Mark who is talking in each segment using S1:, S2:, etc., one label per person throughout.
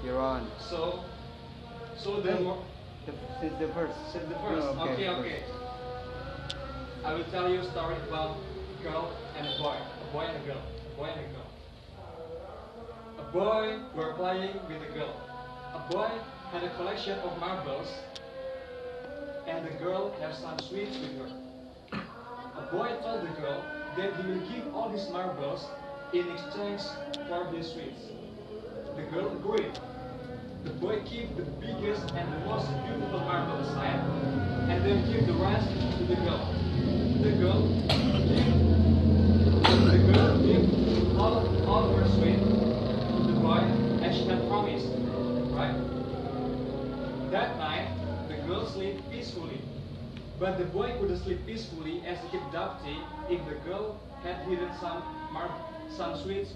S1: You're on.
S2: So the
S1: Since the first.
S2: since the first.
S1: No,
S2: Okay. I will tell you a story about girl and a boy. A boy and a girl. A boy and a girl. A boy were playing with a girl. A boy had a collection of marbles, and the girl had some sweets with her. A boy told the girl that he will give all his marbles in exchange for his sweets. The girl agreed. The boy kept the biggest and the most beautiful marble aside, and then give the rest to the girl. The girl gave all her sweets to the boy as she had promised, right? That night, the girl slept peacefully. But the boy couldn't sleep peacefully as he kept doubting if the girl had hidden some sweets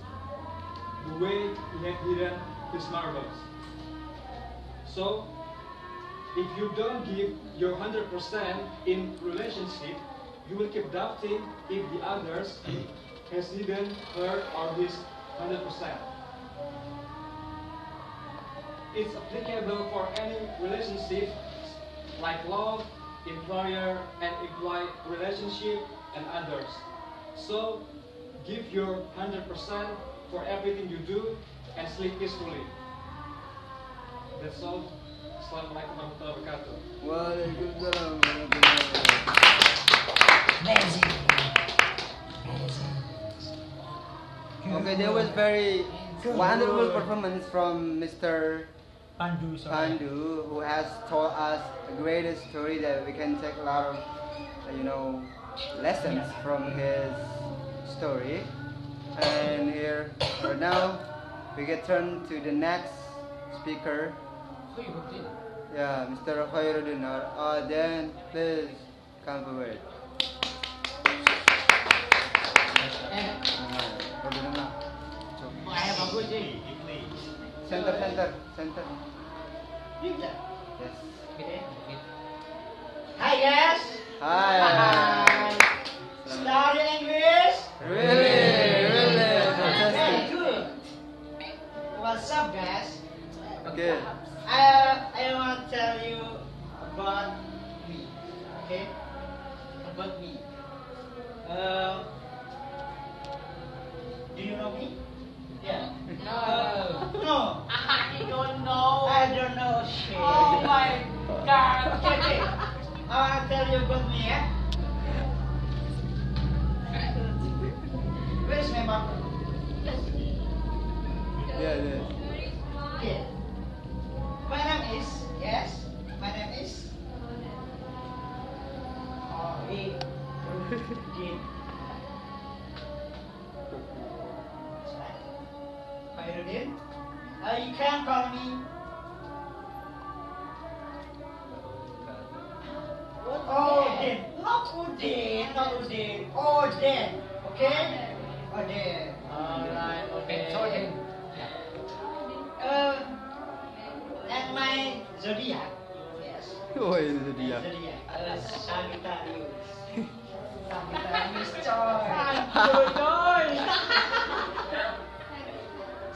S2: the way he had hidden his marbles. So, if you don't give your 100% in relationship, you will keep doubting if the others has hidden her or his 100%. It's applicable for any relationship like love, employer and employee relationship, and others. So, give your 100% for everything you do and sleep peacefully. That's all. Assalamualaikum warahmatullahi wabarakatuh.
S1: Waalaikumsalam warahmatullahi wabarakatuh.
S3: Amazing.
S1: Okay, that was very wonderful performance from Mr.
S3: Pandu, sorry.
S1: Pandu, who has told us a great story that we can take a lot of, lessons from his story. And here, right now, we get turn to the next speaker. Yeah, Mr. Khairuddin. Then please come forward. Center. Yes.
S3: Hi guys.
S1: Hi.
S3: Study English.
S1: Really
S3: Very
S1: fantastic.
S3: good. What's up, guys?
S1: Okay.
S3: I want to tell you about me. Okay? About me. Do you know me? Yeah. No.
S4: I don't know.
S3: I don't know shit.
S4: Oh my god.
S3: Okay. I want to tell you about me, yeah? Where's my mom?
S1: Yeah.
S3: Okay. My name is, yes, my name is Khairuddin. You can call me Odin. Not Udin. Odin. Okay? Odin.
S4: Alright, okay.
S3: Odin. And my zodiac. Yes.
S1: Oh, itu dia.
S3: Zodiac. Sagittarius.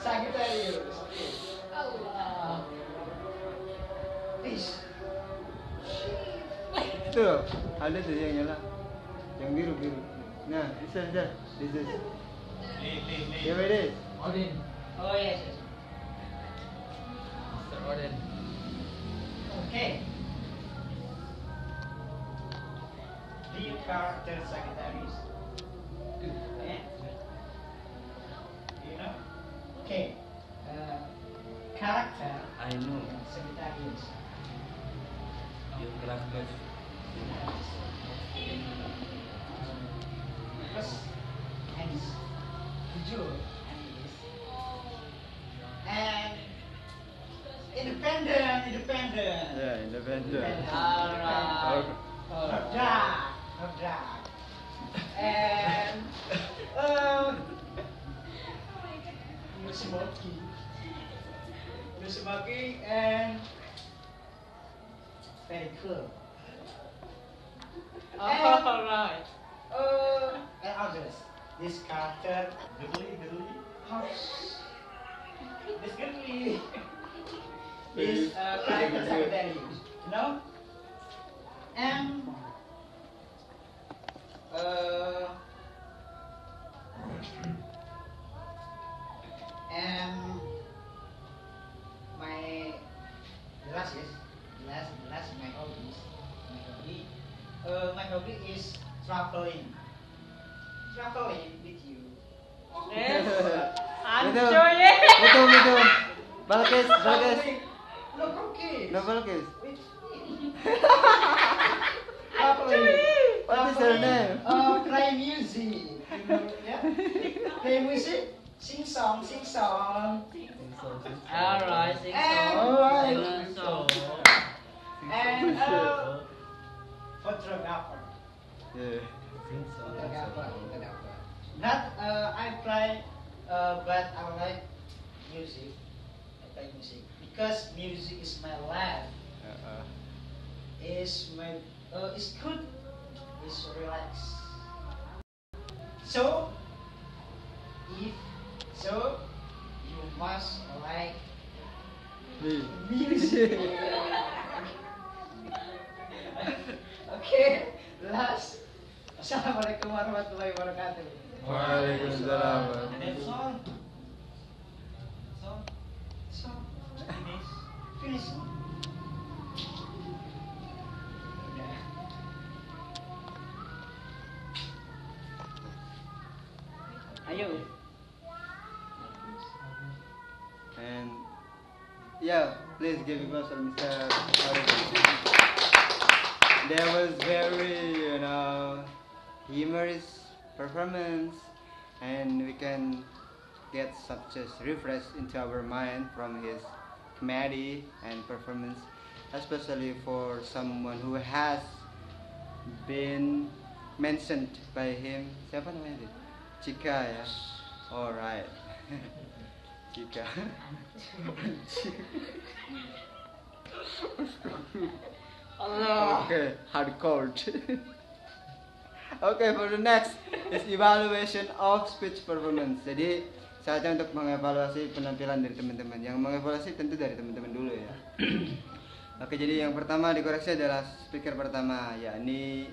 S3: Sagittarius. Please.
S1: Tuh, ada tuh yang nyala. Yang biru. Nah, this is. Here it is.
S4: Odin.
S3: Oh yes.
S4: Mr. Odin.
S3: Okay. Dear character Sagittarius. Yeah. You know? Okay. Character
S5: I know
S3: Sagittarius.
S5: your character.
S3: Terus Anis. Jujur. Anis. And independent.
S1: Yeah, independent.
S4: Alright.
S3: Not dark. And smoking and very cool.
S4: Alright.
S3: And others. This character,
S5: Girly.
S3: this girly. is private secretary, you know? And uh, and my the last my hobby is traveling with you.
S4: Ancoy.
S1: Betul. Balkis.
S3: No cookies.
S1: No Balkis.
S3: With me. Traveling.
S1: What is her name?
S3: Play music. You know, yeah? Play music. Sing song.
S4: Alright, sing
S3: And-
S4: song.
S3: And photographer.
S1: Yeah.
S3: Not I play, but I like music. I play music because music is my life. Is my it's good. It's relax. So if so, you must like music. Okay, last. Assalamualaikum warahmatullahi wabarakatuh.
S1: Waalaikumsalam.
S3: And song. Finish.
S4: Ayo.
S1: And yeah, please give applause to Mr. Arif. That was very, humorous performance, and we can get such a refresh into our mind from his comedy and performance, especially for someone who has been mentioned by him. Siapa namanya dia? Chika ya. Alright. Chika.
S4: Allah.
S1: Okay, hardcore. Okay, for the next is evaluation of speech performance. Jadi saatnya untuk mengevaluasi penampilan dari teman-teman. Yang mengevaluasi tentu dari teman-teman dulu ya. Oke, jadi yang pertama dikoreksi adalah speaker pertama, yakni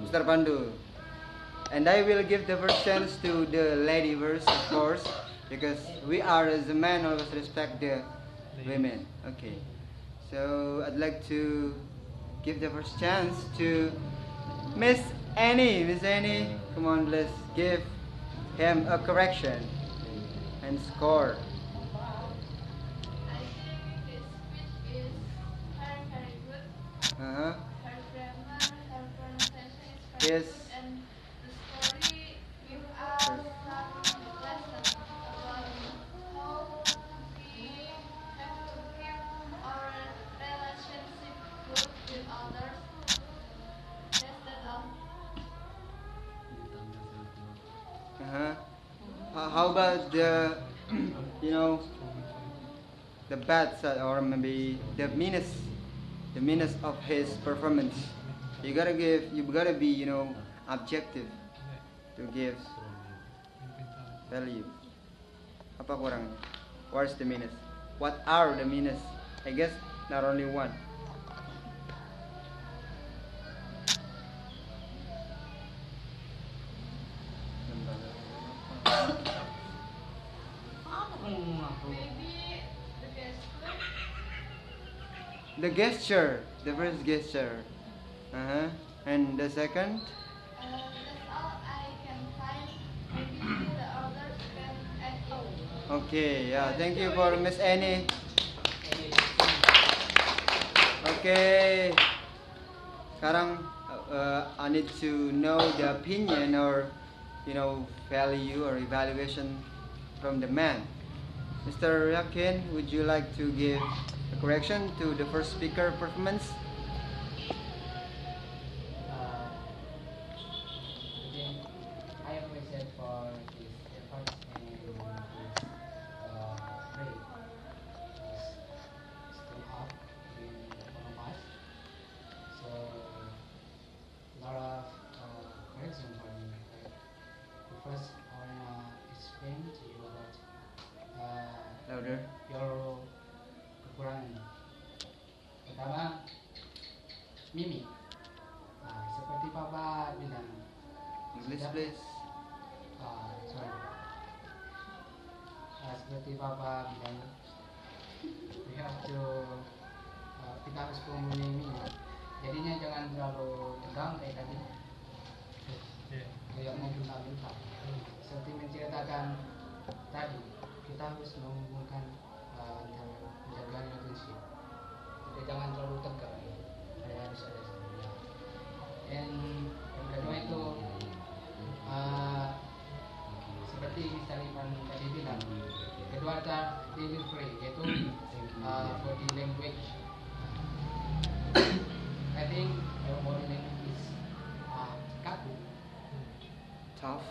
S1: Mr. Pandu. And I will give the first chance to the lady first, of course, because we are as a man always respect the women. Okay, so I'd like to give the first chance to Miss Annie. Miss Annie, come on, let's give him a correction and score.
S6: I think this speech is very, very good.
S1: Uh-huh.
S6: Her grammar, her pronunciation is very
S1: Yes.
S6: good, and the story give us some lesson about how we have to keep our relationship good with others. Yes, that's all.
S1: Uh-huh. How about the, the bad side, or maybe the meanness of his performance? You gotta be, objective to give value. Apa kurangnya? Where's the meanness? What are the meanness? I guess not only one.
S6: Maybe the gesture.
S1: The gesture, the first gesture. Uh-huh. And the second?
S6: That's all I can find. Maybe the others can add in.
S1: Okay, yeah. Thank you for Miss Annie. Okay. Sekarang I need to know the opinion or value or evaluation from the man. Mr. Yakin, would you like to give a correction to the first speaker performance?
S7: Again, I appreciate for his efforts and his brave. Still up in one of us. So, a lot of correction for me. The first, I wanna explain to you about
S1: Louder.
S7: your kekurangan. Pertama, mimik. Seperti Papa bilang.
S1: English,
S7: setiap-
S1: please.
S7: sorry. Seperti Papa bilang, we have to kita harus mempunyai mimik. Jadinya jangan terlalu tegang kayak tadi. Kayak mengenal-mengenal. Seperti menceritakan tadi, kita harus menghubungkan antara menjaga relationship. Jadi jangan terlalu tegang. Harus ada sebenarnya. Dan yang kedua itu seperti Mr. Ivan tadi bilang, kedua ada delivery, yaitu body language. I think your body language is kaku,
S1: Tough.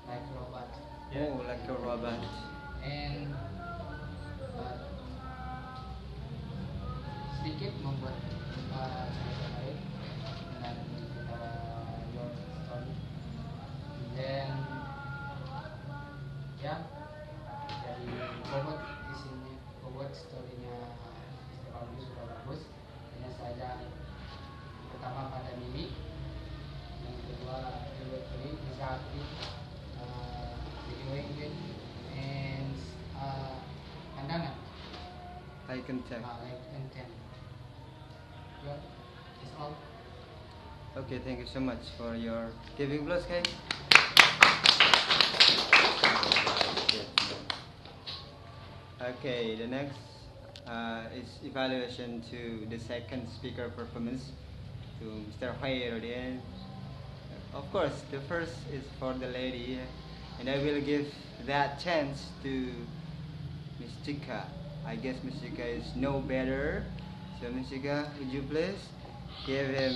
S7: like robot,
S1: Oh, like a robot.
S7: and sedikit membuat cerita baik dengan your story. Dan ya, dari bobot di sini, bobot storynya Mr. Aldi sudah bagus. Hanya saja pertama pada mimik, yang kedua delivery, exactly, video language, and pandangan,
S1: Eye contact.
S7: like content. Yeah, that's all.
S1: Okay, thank you so much for your giving applause, guys. Okay, the next is evaluation to the second speaker performance to Mr. Khairuddin. Of course, the first is for the lady, and I will give that chance to Miss Chika. I guess Miss Chika is no better. So Miss Chika, would you please give him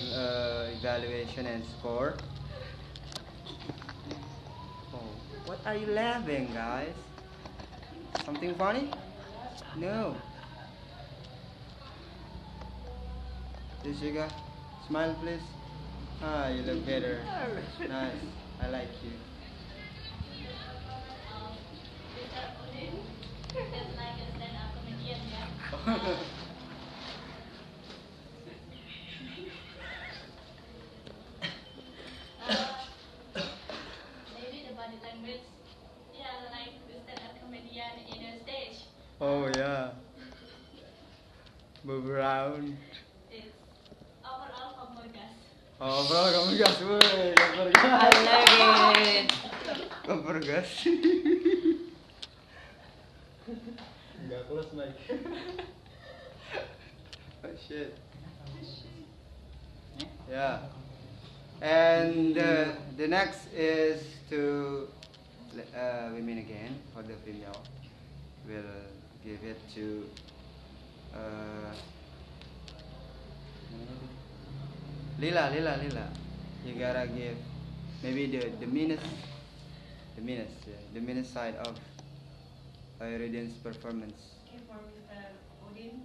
S1: evaluation and score? Oh, what are you laughing, guys? Something funny? No. Miss Chika, smile please. Ah, you look better. Nice. I like you.
S6: Mr. Udin is like a stand-up comedian, yeah. Maybe the body language, yeah, like the stand-up comedian in a stage.
S1: Oh yeah. Move around.
S6: It's overall Komorgas.
S1: Oh bro, kamu gas, woi, kamu
S4: I
S1: gas,
S4: love it.
S1: kamu gas. Nggak close mic. Oh shit. Yeah. And the next is to women again for the female. We'll give it to Lila. You gotta give maybe the meanest side of Khairuddin's performance.
S8: Okay, for Mr. Odin,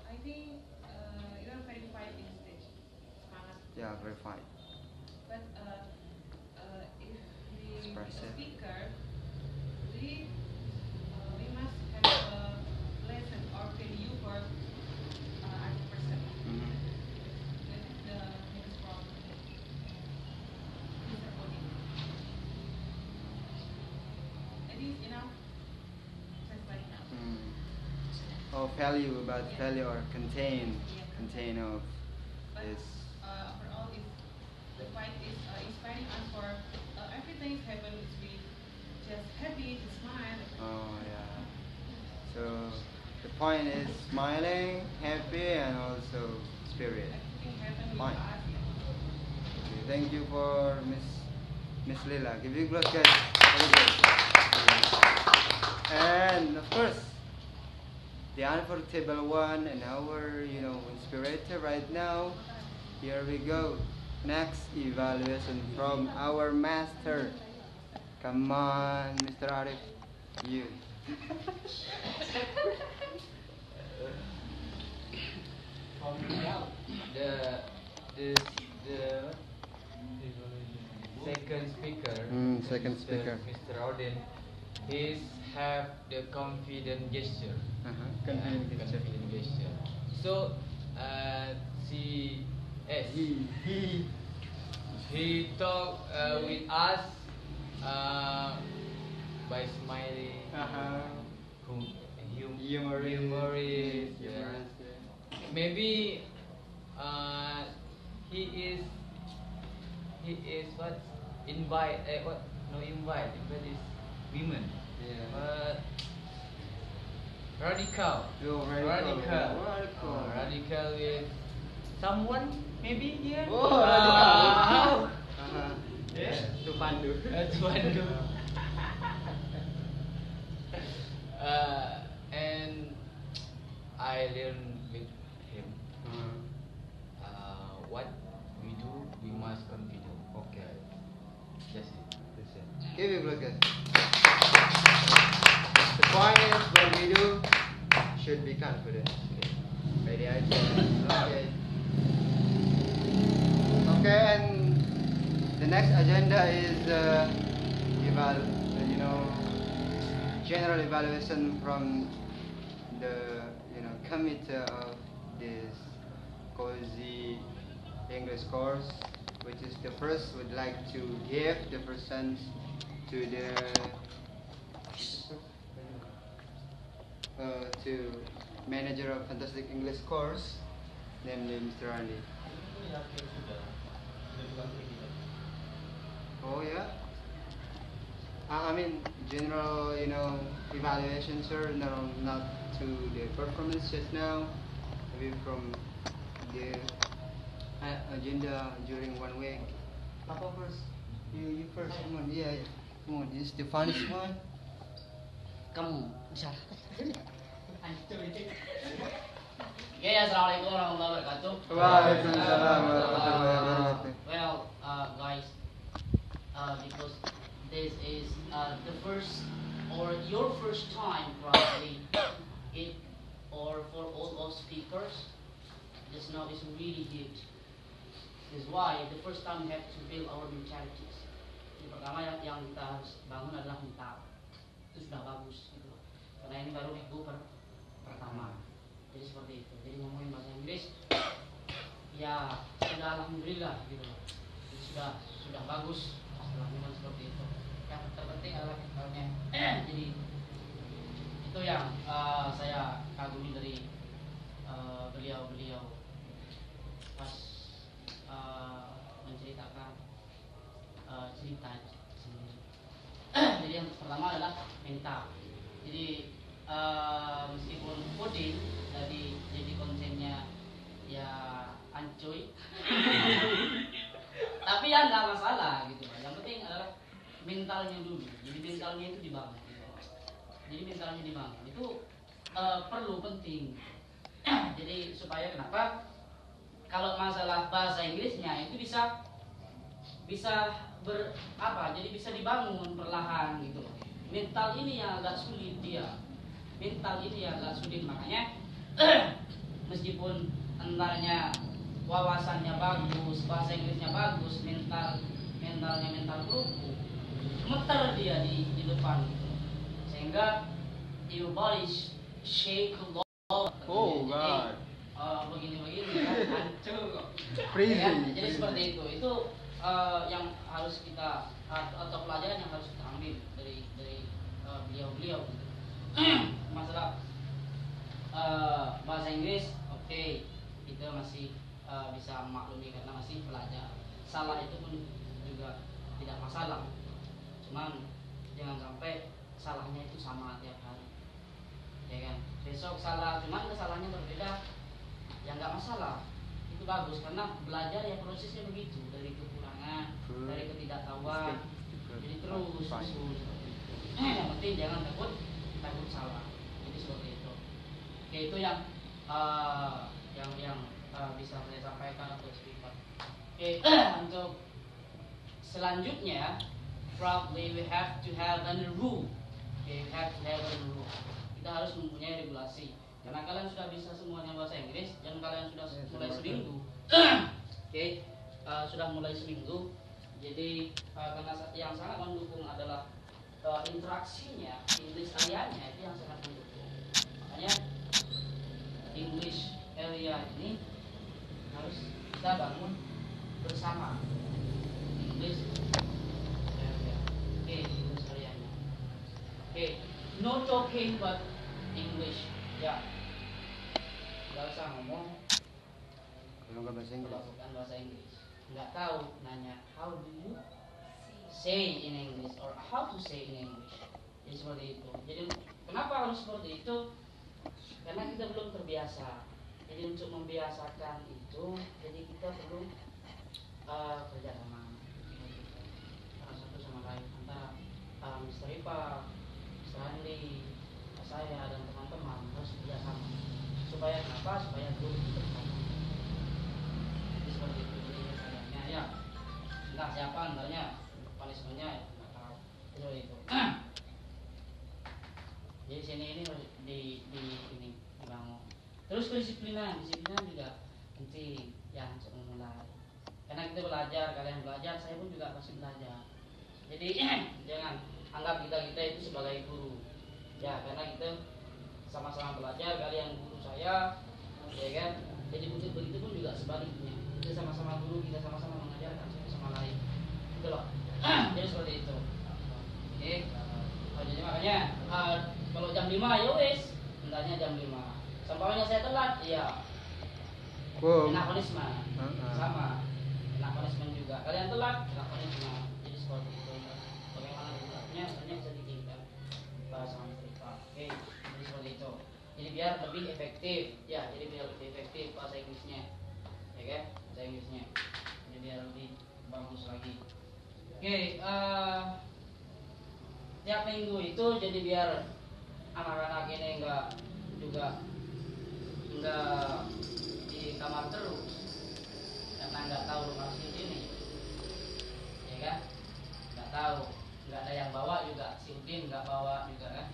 S8: I think you are very fine in stage. Semangat.
S1: Yeah, very fine.
S8: But if we
S1: Expressive.
S8: speaker, we must have a lesson or value for other person.
S1: Mhm.
S8: That is the biggest problem. Mr. Odin. It is enough. Just like now.
S1: Oh, value about value or contain of
S8: But
S1: this.
S8: overall, if the fight is inspiring us for everything happens, we just happy to smile.
S1: Oh yeah. So the point is smiling, happy, and also spirit.
S8: Everything happens with
S1: Fine.
S8: us.
S1: Okay, thank you for Miss Lila. Give you applause, guys. Very good. And of course, the unforgettable one and our inspirator right now. Here we go. Next evaluation from our master. Come on, Mr. Arif. You.
S5: The second speaker,
S1: Second speaker.
S5: Mr. Odin, He's have the confident gesture.
S1: Confident gesture.
S5: Confident gesture. So, he talk with us by smiling, humorous. Yeah. Maybe he is what invite what no invite but is women.
S1: Yeah.
S5: But radical. Radical with someone maybe here.
S1: Oh, radical.
S5: Yeah.
S1: To Pandu.
S5: To Pandu. And I learn with him. What we do, we must continue.
S1: Okay.
S5: That's it.
S1: Give me a look. The point is, what we do should be confident. Okay. Ready? Okay. Okay, and the next agenda is general evaluation from the committee of this cozy English course, which is the first would like to give the present to the to manager of Fantastic English course, namely Mr. Andy. Oh yeah. I mean general, evaluation, sir. No, not to the performance just now. Maybe from the agenda during 1 week. Papa first. You first. Come on. Yeah. Come on. This is the funniest one.
S3: Kamu bisa. Ya, assalamualaikum warahmatullahi wabarakatuh.
S1: Waalaikumsalam warahmatullahi wabarakatuh.
S3: Well, guys, because this is the first or your first time probably or for all of speakers, just now is really huge. This is why the first time we have to build our mentalities. Yang pertama yang kita harus bangun adalah mental. Itu sudah bagus gitu. Karena ini baru minggu pertama. Jadi seperti itu. Jadi ngomongin bahasa Inggris ya sudah alhamdulillah gitu. Jadi sudah bagus setelah memang seperti itu. Yang terpenting adalah mentalnya. Jadi itu yang saya kagumi dari beliau pas menceritakan cerita sendiri. Jadi yang pertama adalah mental. Jadi meskipun coding jadi kontennya ya ancoy, tapi ya nggak masalah gitu. Yang penting adalah mentalnya dulu. Jadi mentalnya itu dibangun. Jadi mentalnya dibangun itu perlu penting. Jadi supaya kenapa? Kalau masalah bahasa Inggrisnya itu bisa jadi bisa dibangun perlahan gitu. Mental ini yang agak sulit makanya meskipun entarnya wawasannya bagus, bahasa Inggrisnya bagus, mentalnya keruku, gemeter dia di depan gitu. Sehingga your body shake a lot.
S1: Oh God.
S3: Begini kan hancur.
S1: Freezing.
S3: Jadi seperti itu. Itu yang harus kita atau pelajaran yang harus kita ambil dari beliau gitu. Masalah bahasa Inggris, oke, kita masih bisa maklumi karena masih pelajar. Salah itu pun juga tidak masalah. Cuman jangan sampai salahnya itu sama tiap hari, ya kan? Besok salah, cuman kesalahannya berbeda, ya nggak masalah. Itu bagus karena belajar ya prosesnya begitu, dari kekurangan, dari ketidaktahuan, jadi terus. Yang penting jangan takut salah. Jadi seperti itu. Oke, itu yang bisa saya sampaikan untuk speaker. Oke, untuk selanjutnya, probably we have to have a rule. Okay, we have to have a rule. Kita harus mempunyai regulasi. Karena kalian sudah bisa semuanya bahasa Inggris dan kalian sudah mulai seminggu. Oke, sudah mulai seminggu. Jadi karena yang sangat mendukung adalah interaksinya, English areanya itu yang sangat mendukung. Makanya English area ini harus kita bangun bersama. English area, English areanya. No talking but English, ya. Gak usah ngomong
S1: Kalau nggak bahasa Inggris.
S3: bukan bahasa Inggris. Nggak tahu nanya how do you say in English or how to say in English. Jadi seperti itu. Jadi kenapa harus seperti itu? Karena kita belum terbiasa. Jadi untuk membiasakan itu, jadi kita perlu kerja sama satu sama lain antara Mr. Ipa, Mr. Andi, saya dan teman-teman harus kerja sama. Supaya kenapa? Supaya guru kita bersama. Jadi seperti itu. Jadi misalnya ya, entah siapa antaranya punishmentnya ya, nggak tahu. Seperti itu. Jadi sini ini ini dibangun. Terus kedisiplinan juga penting yang untuk memulai. Karena kita belajar, kalian belajar, saya pun juga masih belajar. Jadi jangan anggap kita itu sebagai guru. Ya, karena kita sama-sama belajar, kalian guru saya, ya kan? Jadi begitu pun juga sebaliknya. Kita sama-sama guru, kita sama-sama mengajarkan satu sama lain. Gitu loh. Jadi seperti itu. Oke. Jadi makanya kalau jam 5 ya wes, hendaknya jam 5. Sampainya saya telat, iya. Kena punishment. Sama. Kena punishment juga. Kalian telat, kena punishment. Jadi seperti itu. Bagaimana telatnya, sebenarnya bisa ditingkat bahasa Amerika. Oke, jadi seperti itu. Jadi biar lebih efektif, ya. Jadi biar lebih efektif bahasa Inggrisnya, ya kan? Bahasa Inggrisnya. Jadi biar lebih bagus lagi. Oke, tiap minggu itu jadi biar anak-anak ini enggak di kamar terus karena nggak tahu rumah sini, ya kan? Nggak tahu, nggak ada yang bawa juga, si Udin nggak bawa juga kan?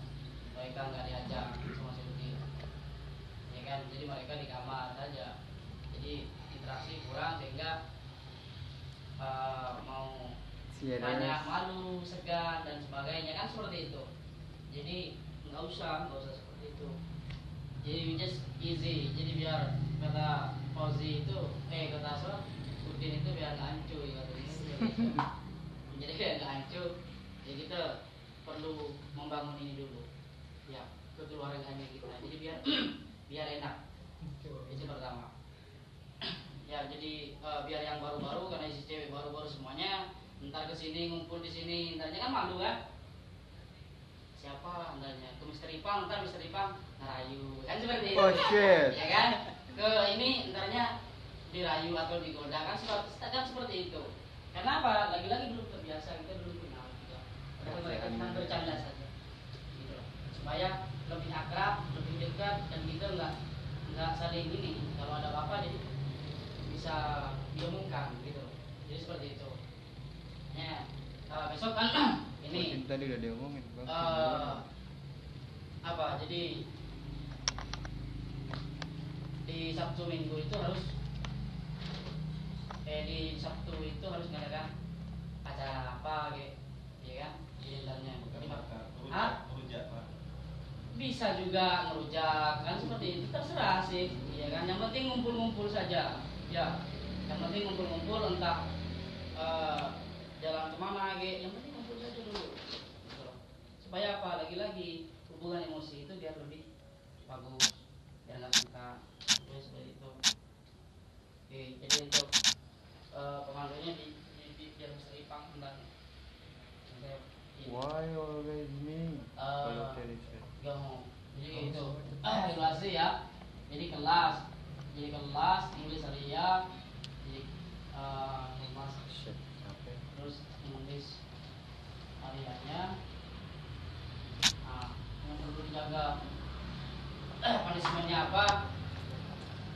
S3: Mereka nggak diajak sama si Udin, ya kan? Jadi mereka di kamar saja, jadi interaksi kurang sehingga mau tanya malu, segan dan sebagainya kan seperti itu. Jadi nggak usah seperti itu. Jadi just easy. Jadi biar kata Fauzi itu, kata Aswad, Udin itu biar nggak hancur katanya. Jadi biar nggak hancur, jadi kita perlu membangun ini dulu, ya, kekeluargaannya kita. Jadi biar enak. Itu pertama. Ya, jadi biar yang baru-baru karena isi cewek baru-baru semuanya, ntar kesini ngumpul di sini, ntarnya kan malu kan? Siapa andanya ke Mr. Ipang, ntar Mr. Ipang ngerayu kan seperti itu.
S1: Oh shit.
S3: Ya kan, ke ini ntarnya dirayu atau digoda kan seperti itu. Karena apa? Lagi-lagi belum terbiasa, kita belum kenal juga. Karena mereka cuma bercanda saja gitu loh. Supaya lebih akrab, lebih dekat, dan kita nggak saling ini. Kalau ada apa-apa jadi bisa diomongkan gitu loh. Jadi seperti itu. Ya, besok kan ini
S1: tadi udah diomongin Bang.
S3: Apa? Jadi di Sabtu Minggu itu harus di Sabtu itu harus ngadakan acara apa gitu, ya kan? Jendelanya ngerujak Pak. Bisa juga ngerujak kan seperti itu, terserah sih, ya kan? Yang penting ngumpul-ngumpul saja, ya. Yang penting ngumpul-ngumpul, entah jalan kemana gitu, yang penting ngumpul saja dulu. Supaya apa? Lagi-lagi hubungan emosi itu biar lebih bagus, biar nggak suka, ya seperti itu. Oke, jadi untuk pemandunya biar Mr. Ipang dan
S1: Why always me?
S3: Jadi itu regulasi ya. Jadi kelas English area, jadi kelas terus English areanya. Yang perlu dijaga punishmentnya apa?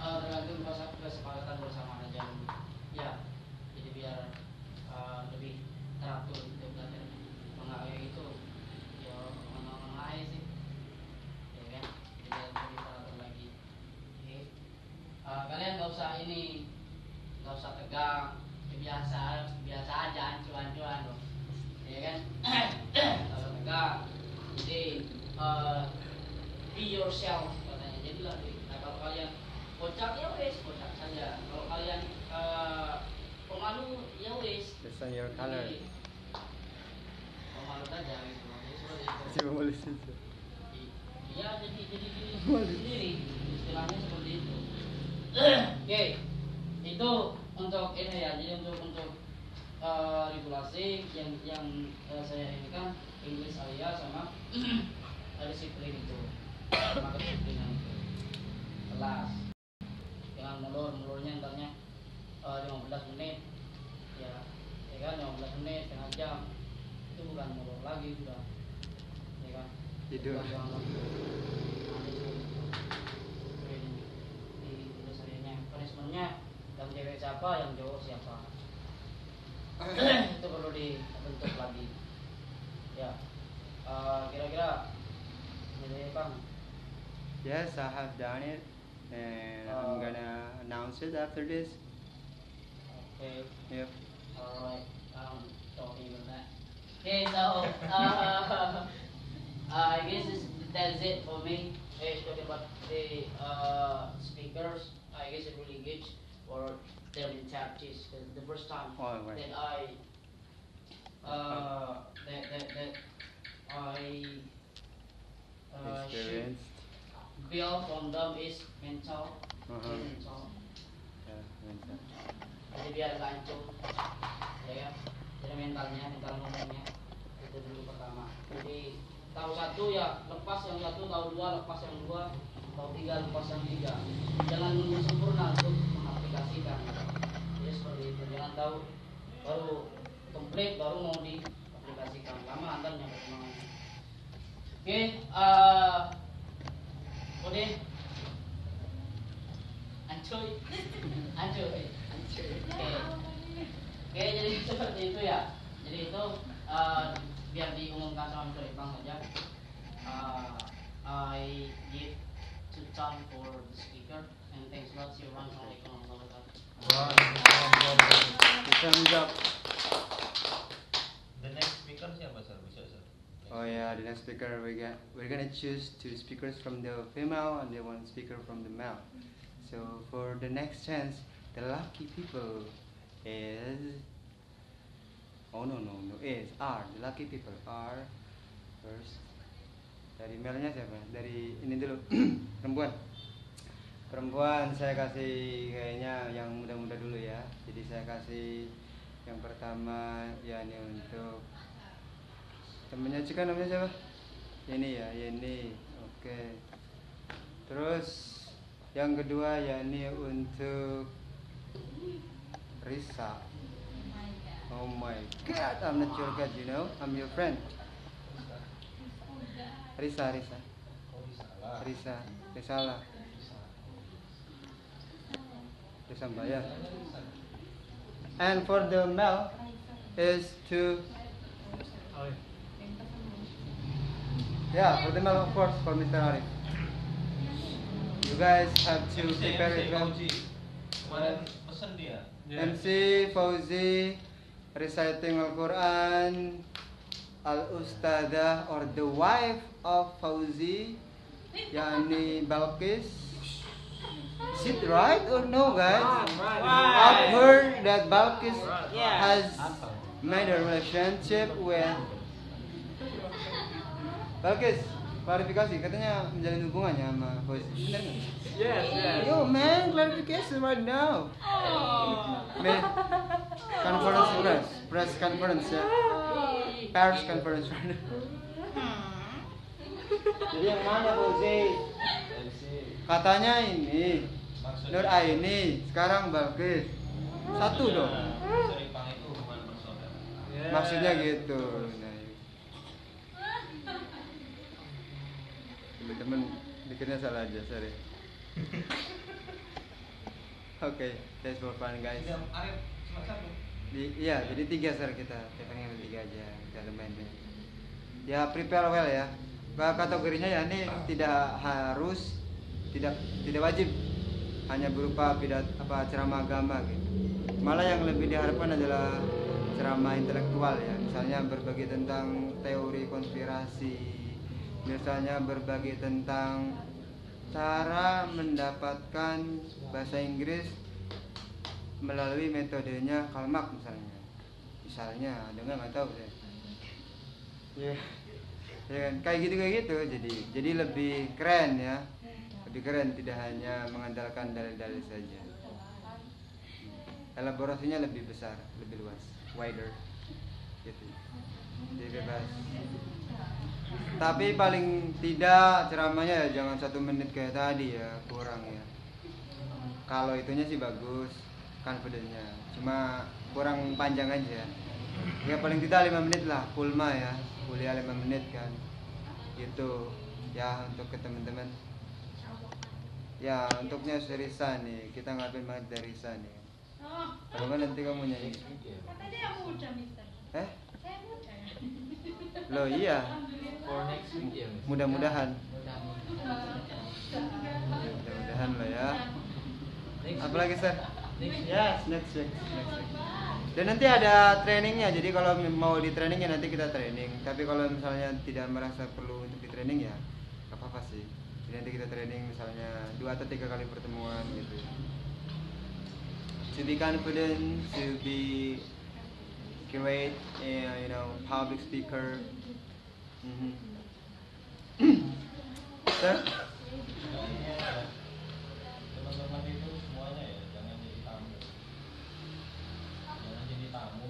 S3: Tergantung kesepakatan bersama aja. Ya, jadi biar lebih teratur gitu belajar mengalir itu. Ya mengalir sih, ya kan? Jadi lebih teratur lagi. Oke. Kalian nggak usah tegang, biasa aja, ancuan loh, ya kan? Nggak usah tegang. be yourself katanya. Jadilah diri. Nah, kalau kalian kocak ya wes, kocak saja. Kalau kalian pemalu ya wes.
S1: Based on your color.
S3: Jadi, pemalu saja gitu. Jadi seperti itu.
S1: Coba mulai situ.
S3: Iya, jadi diri sendiri. Istilahnya seperti itu. Oke, itu untuk ini ya. Jadi untuk regulasi yang saya ini kan English Area sama disiplin itu, sama kedisiplinan itu. Kelas dengan mulurnya entarnya 15 menit ya kan 15 menit setengah jam itu bukan mulur lagi sudah ya kan
S1: Tidur.
S3: Di serinya punishmentnya yang cewek siapa yang cowok siapa itu perlu dibentuk lagi ya. Kira-kira ini Bang.
S1: Yes, I have done it, and I'm gonna announce it after this.
S3: Okay.
S1: Yep.
S3: Alright, talking about that. Okay, so I guess that's it for me. Talking about the speakers, I guess it really good for their interactions. The first time
S1: Oh, right.
S3: that I should
S1: Experienced.
S3: build from them is mental.
S1: Uh-huh.
S3: Mental.
S1: Yeah, mental.
S3: Jadi biar lancar ya kan, jadi mental ngomongnya itu dulu pertama. Jadi tahu satu ya lepas yang satu, tahu dua lepas yang dua, tahu tiga lepas yang tiga. Jangan nunggu sempurna untuk mengaplikasikan. Jadi seperti itu, jangan tahu baru komplit baru mau diaplikasikan, lama antar nyampe semangatnya. Oke, udah ancuy. Oke, jadi seperti itu ya. Jadi itu biar diumumkan sama Mr. Ipang saja. I give two time for the speaker and thanks a lot. See you around. Assalamualaikum warahmatullahi wabarakatuh.
S1: Thumbs up.
S5: The next speaker siapa sir? Bisa sir?
S1: Oh yeah, the next speaker we're gonna choose two speakers from the female and the one speaker from the male. So for the next chance, the lucky people is are the lucky people are first. Dari male-nya siapa? Dari ini dulu. Perempuan saya kasih kayaknya yang muda-muda dulu ya. Jadi saya kasih yang pertama ya ini untuk temennya Cika, namanya siapa? Yeni ya, Yeni. Oke. Terus yang kedua ya ini untuk Risa. Oh my God, I'm not your God, you know. I'm your friend. Risa. Risalah. Risambaya. And for the male is to for the male of course for Mr. Arif. You guys have to prepare it well.
S5: Kemarin pesen dia.
S1: MC Fauzi reciting Al-Quran, Al-Ustadzah or the wife of Fauzi, Yani Balqis. Is it right or no, guys? I've heard that Balqis has made a relationship with Balqis. Klarifikasi, katanya menjalin hubungannya sama Fauzi. Bener nggak?
S2: Yes.
S1: Yo man, clarification right now. Man, press conference ya. Paris conference right now. Jadi yang mana Fauzi? Katanya ini Nur Aini, sekarang Balqis. Satu dong.
S5: Sering panggil itu hubungan bersaudara.
S1: Maksudnya gitu. Nah, teman-teman pikirnya salah aja, sorry. Oke, that's for fun guys.
S5: Tidak Arif cuma satu.
S1: Iya, jadi 3 sir kita pengen 3 aja dalam mainnya. Ya prepare well ya. Kategorinya ya ini tidak harus, tidak wajib hanya berupa ceramah agama gitu. Malah yang lebih diharapkan adalah ceramah intelektual ya. Misalnya berbagi tentang teori konspirasi, Misalnya berbagi tentang cara mendapatkan bahasa Inggris melalui metodenya Karl Marx misalnya ada nggak tahu saya ya kan kayak gitu jadi lebih keren ya, lebih keren, tidak hanya mengandalkan dalil-dalil saja, elaborasinya lebih besar, lebih luas, wider gitu, jadi bebas. Tapi paling tidak ceramahnya ya jangan 1 menit kayak tadi ya, kurang ya. Kalau itunya sih bagus, confidence-nya, cuma kurang panjang aja. Ya paling tidak 5 menit lah, pulma ya, kuliah 5 menit kan, gitu ya untuk ke teman-teman. Ya untuknya Risa nih, kita ngambil banget dari Risa nih. Kalau nggak nanti kamu nyanyi.
S6: Katanya yang muda, Mister. Saya muda ya.
S1: Loh iya,
S5: For next week ya.
S1: mudah-mudahan
S5: Mudah-mudahan.
S1: lah ya.
S5: Next
S1: Apalagi sir?
S5: Next week.
S1: Yes, next week. Dan nanti ada trainingnya, jadi kalau mau di training ya nanti kita training. Tapi kalau misalnya tidak merasa perlu untuk di training ya gak apa-apa sih. Jadi nanti kita training misalnya 2 atau 3 kali pertemuan gitu. To be confident, to be great, public speaker. Sir?
S9: Teman-teman itu semuanya ya jangan jadi tamu,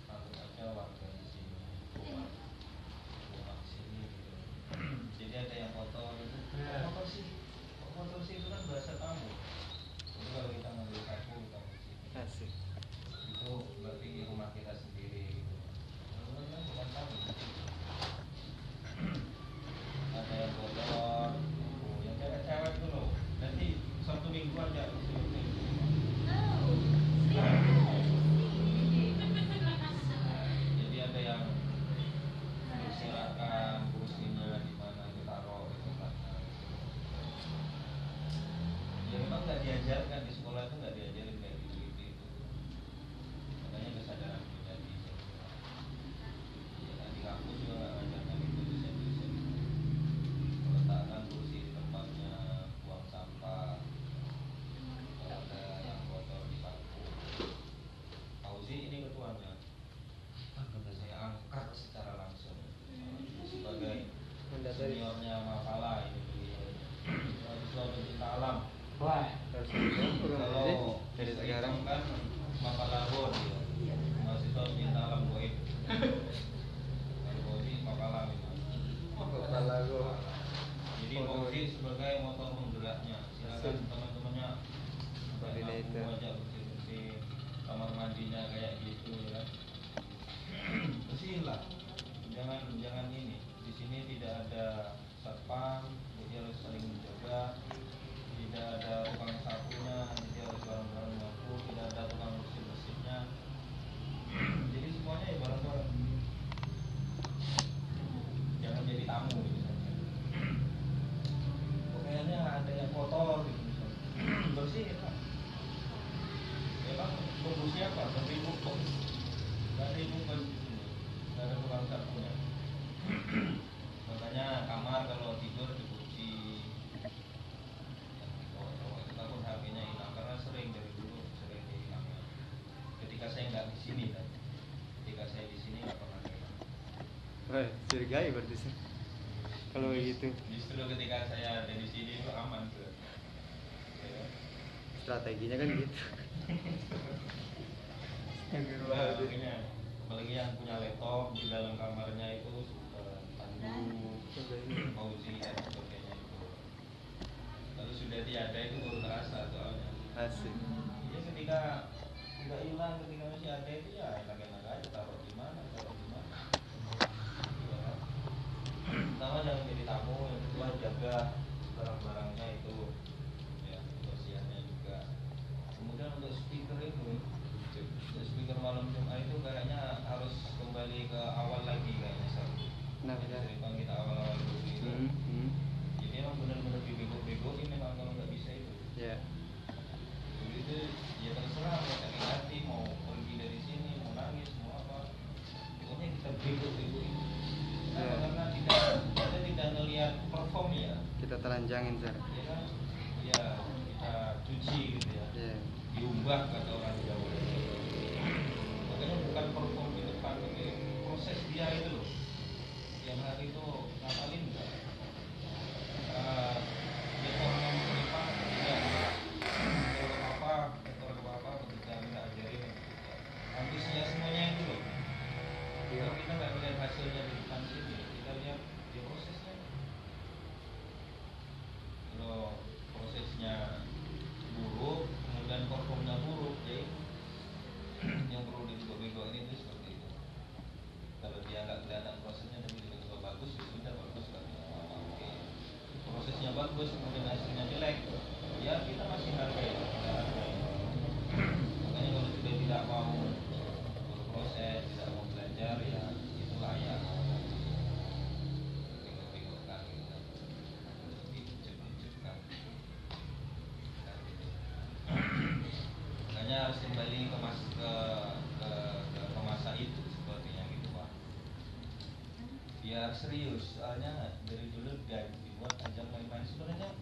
S9: takut aja warga di sini rumah di sini gitu. Jadi ada yang foto itu foto sih itu kan bahasa tamu. Jadi kalau kita ngambil sapu kita
S1: Asik.
S9: itu berarti di rumah kita sendiri gitu. Kan bukan tamu. Ada yang kotor, yang cewek-cewek itu loh. Nanti Sabtu Minggu aja jadi ada yang berserakan kursinya di mana ditaruh di tempatnya. Ya memang nggak diajarkan di sekolah itu, nggak diajarin kayak gitu. Makanya kesadaran pribadi. Ya, di kampus juga nggak ngajarkan itu desain. Meletakkan kursi di tempatnya, buang sampah. Kalau ada yang kotor disapu. Fauzi ini ketuanya. Saya angkat secara langsung sebagai seniornya Mapala ini beliau. Mahasiswa pencinta alam.
S1: Wah,
S9: Kalau
S1: dari
S9: di
S1: sekarang
S9: kan Mapala Bor dia. Mahasiswa pencinta alam goib. Kalau Fauzi Mapala memang. Jadi Fauzi sebagai motor penggeraknya. Silakan teman-temannya
S1: Koordinator.
S9: aja bersih-bersih kamar mandinya kayak gitu ya. Bersihin lah. Jangan ini. Di sini tidak ada satpam, jadi harus saling menjaga. Tidak ada tukang sapunya, jadi harus bareng-bareng ngaku. Tidak ada tukang bersih-bersihnya. Jadi semuanya ya bareng-bareng. Jangan jadi tamu gitu saja. Pokoknya ada yang kotor gitu misalnya. Bersihin lah. Memang tunggu siapa? Beribu kok. Gak ada ibu kan di sini. Gak ada tukang sapunya. Makanya kamar kalau tidur dikunci. Cowok-cowok itu takut HP-nya hilang karena sering dari dulu sering dihilangnya. Ketika saya nggak di sini kan. Ketika saya di sini nggak pernah hilang.
S1: Wah, curigai berarti sih. Kalau gitu.
S9: Justru ketika saya ada di sini itu aman tuh. Ya.
S1: Strateginya kan gitu.
S9: Nah, makanya, apalagi yang punya laptop di dalam kamarnya itu Pandu, Fauzi dan sebagainya itu. Lalu sudah tiada itu baru terasa soalnya.
S1: Asik.
S9: Ya ketika tidak hilang, ketika masih ada itu ya enak-enak aja taruh di mana. Ya. Pertama jangan jadi tamu, yang kedua jaga barang-barangnya itu, ya kebersihannya juga. Kemudian untuk speaker itu, speaker malam Jumat itu kayaknya harus kembali ke awal lagi kayaknya Sar.
S1: Nah, ya.
S9: Cerita kita awal-awal dulu itu. Jadi emang benar-benar dibego-begoin memang kalau nggak bisa itu.
S1: Ya.
S9: Dulu itu ya terserah mau sakit hati, mau pergi dari sini, mau nangis, mau apa. Pokoknya kita bego-begoin. Kenapa?
S1: Ya.
S9: Karena tidak
S1: kita telanjangin sir.
S9: Ya kan? Ya kita cuci gitu ya.
S1: Iya.
S9: Diubah kata orang Jawa. Makanya bukan perform di depan, tapi proses dia itu loh. Yang hari itu ngapalin enggak? Dia orang yang menerima tidak. Kalau apa ketika kita ajarin antusias semuanya itu loh.
S1: Iya.
S9: Kalau kita nggak melihat hasilnya di depan sini, kita lihat di prosesnya. Kalau prosesnya buruk, kemudian performnya buruk, ya itu yang perlu dibego-bego ini itu seperti itu. Kalau dia nggak kelihatan prosesnya tapi tiba-tiba bagus, ya sudah bagus lah. Oke. Prosesnya bagus, kemudian hasilnya jelek, ya kita masih hargai. Makanya kalau sudah tidak mau berproses, tidak mau belajar, ya itu layak. Bego-begokan gitu kan. Diucap-ucapkan. Makanya harus kembali ke masa itu seperti yang itu Pak. Biar serius, soalnya dari dulu dan dibuat ajang main-main sebenarnya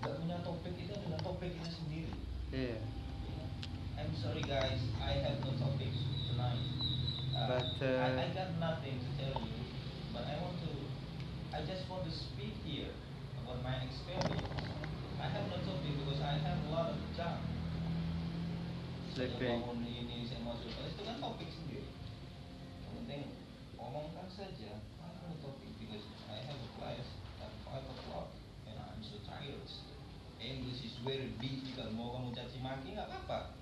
S9: nggak punya topik, itu adalah topik itu sendiri.
S1: Iya.
S9: I'm sorry guys, I have no topic tonight. I got nothing to tell you, but I just want to speak here about my experience. I have no topic because I have a lot of job. Saya
S1: Sleeping.
S9: bangun ini, saya masuk, itu kan topik sendiri. Yang penting omongkan saja. I have no topic because I have a class at 5 o'clock and I'm so tired. English is very difficult. Mau kamu caci maki nggak apa-apa.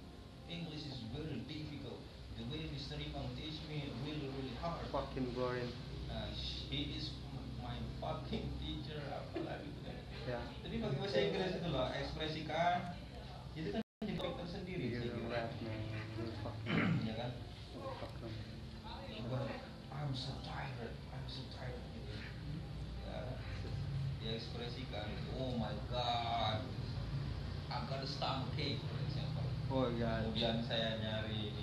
S9: English is very difficult. The way Mr. Ipang teach me really hard.
S1: Fucking boring.
S9: He is my fucking teacher. Apalagi itu kan.
S1: Ya.
S9: Jadi pakai bahasa Inggris itu loh, ekspresikan. Itu kan jadi topik tersendiri.
S1: You
S9: saya kira.
S1: rap man. You fucking.
S9: Ya kan?
S1: Fuck them.
S9: But I'm so tired. Gitu. Ya, dia ekspresikan itu. Oh my god, I got a stomachache for example.
S1: Oh god.
S9: Kemudian saya nyari ini.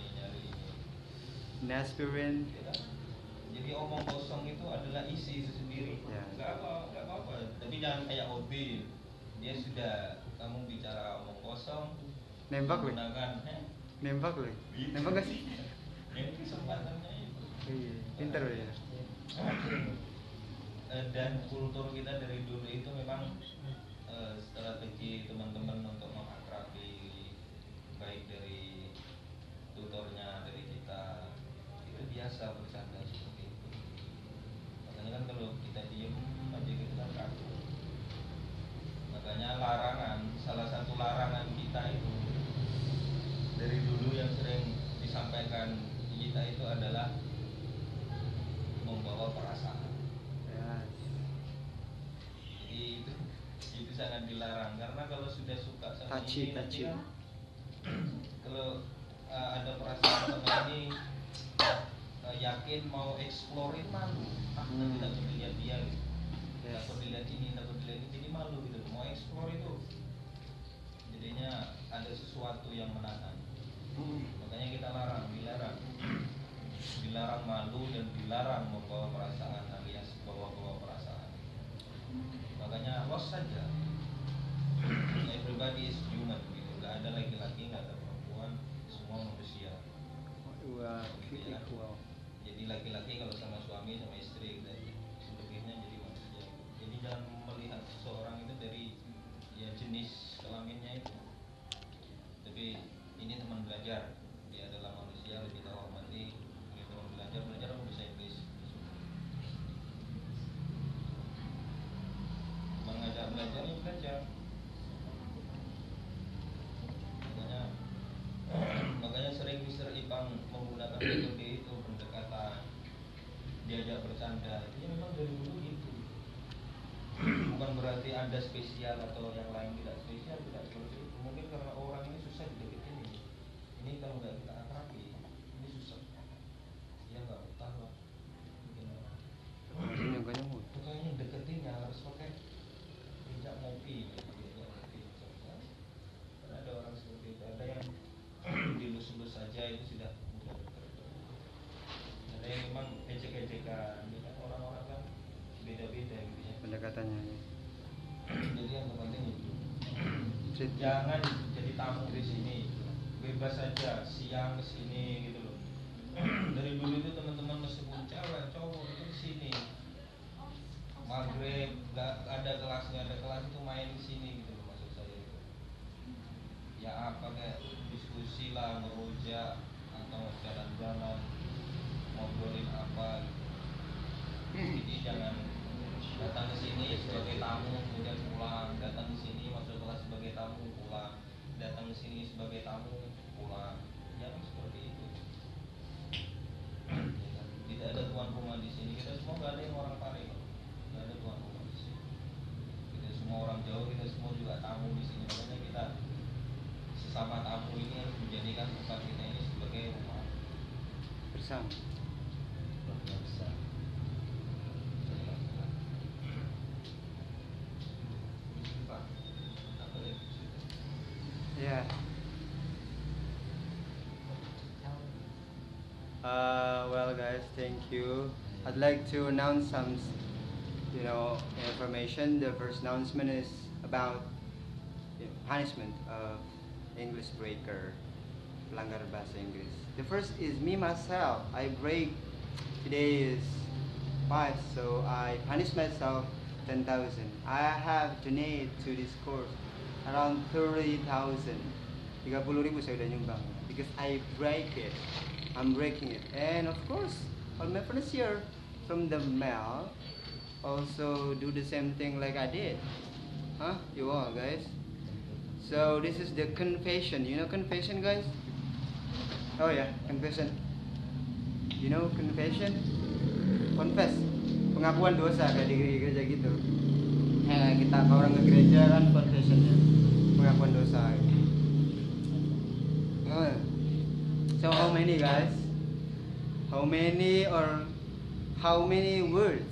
S1: Aspirin.
S9: Ya kan? Jadi omong kosong itu adalah isi itu sendiri.
S1: Ya.
S9: Gak apa-apa. Tapi jangan kayak Odin. Dia sudah kamu bicara omong kosong.
S1: Nembak lu?
S9: Menggunakan
S1: Nembak lu? Nembak gak sih?
S9: Ini kesempatannya itu.
S1: Iya. Pinter lu ya.
S9: Dan kultur kita dari dulu itu memang strategi teman-teman untuk mengakrabi, baik dari tutornya, dari kita, itu biasa bercanda seperti itu. Makanya kan kalau kita diem aja gitu kan kaku. Makanya salah satu larangan kita itu dari dulu yang sering disampaikan kita itu adalah membawa perasaan.
S1: Ya.
S9: Jadi itu sangat dilarang, karena kalau sudah suka sama
S1: Tachi.
S9: ini nanti kan kalau ada perasaan sama ini, yakin mau eksplorin malu, nanti takut dilihat dia gitu.
S1: Yes.
S9: Takut dilihat ini, jadi malu gitu. Mau eksplor itu jadinya ada sesuatu yang menahan. Makanya kita dilarang malu dan dilarang membawa perasaan alias bawa perasaan. Makanya los saja. Everybody is human gitu. Gak ada laki-laki, gak ada perempuan, semua manusia.
S1: Wah,
S9: Gitu ya.
S1: wow.
S9: Jadi laki-laki kalau sama suami sama istri dan sebagainya jadi manusia. Jadi jangan melihat seseorang itu dari ya jenis kelaminnya itu. Tapi ini teman belajar, dia adalah manusia, lebih kita hormati. Ini teman belajar bahasa Inggris. Mengajak belajar ya belajar. Makanya sering Mr. Ipang menggunakan metode itu, pendekatan, diajak bercanda. Itu memang dari dulu gitu. Bukan berarti Anda spesial atau yang lain tidak spesial, tidak seperti itu. Mungkin karena orang ini susah dideketin ini. Ini kalau nggak kita akrabi, ini susah. Ya nggak betah lah. Makanya deketinnya harus pakai diajak ngopi, diajak ngopi. Karena ada orang seperti itu, ada yang dilus-lus saja itu sudah dekat. Ada yang memang ejek-ejekan, kan orang-orang kan beda-beda gitu ya.
S1: Pendekatannya.
S9: Jangan jadi tamu di sini. Bebas saja, siang ke sini gitu loh. Dari dulu itu teman-teman meskipun cewek, cowok itu di sini. Maghrib nggak ada kelas, nggak ada kelas itu main di sini gitu loh, maksud saya itu. Ya apa kayak diskusi lah, ngerujak atau jalan-jalan, ngobrolin apa gitu. Jadi jangan datang ke sini sebagai tamu kemudian pulang, datang ke sini masuk kelas sebagai tamu pulang, datang ke sini sebagai tamu pulang. Jangan seperti itu. Tidak ada tuan rumah di sini. Kita semua nggak ada yang orang Pare, nggak ada tuan rumah di sini. Kita semua orang jauh, kita semua juga tamu di sini. Makanya kita sesama tamu ini harus menjadikan tempat kita ini sebagai rumah
S1: bersama.
S9: luar biasa. Pak, apa lagi?
S1: Yeah. Well, guys, thank you. I'd like to announce some, information. The first announcement is about punishment of English breaker, pelanggar bahasa Inggris. The first is me myself. I break. Today is 5, so I punish myself 10,000. I have donated to this course around 30,000. 30,000 saya udah nyumbang because I break it. I'm breaking it, and of course, all my friends here from the mall also do the same thing like I did. Huh? You all guys. So this is the confession. You know confession, guys? Oh yeah, confession. You know confession? Confess. Pengakuan dosa kayak di gereja gitu. Kita kalau orang ke gereja kan confession ya. Pengakuan dosa. So how many, guys? How many words?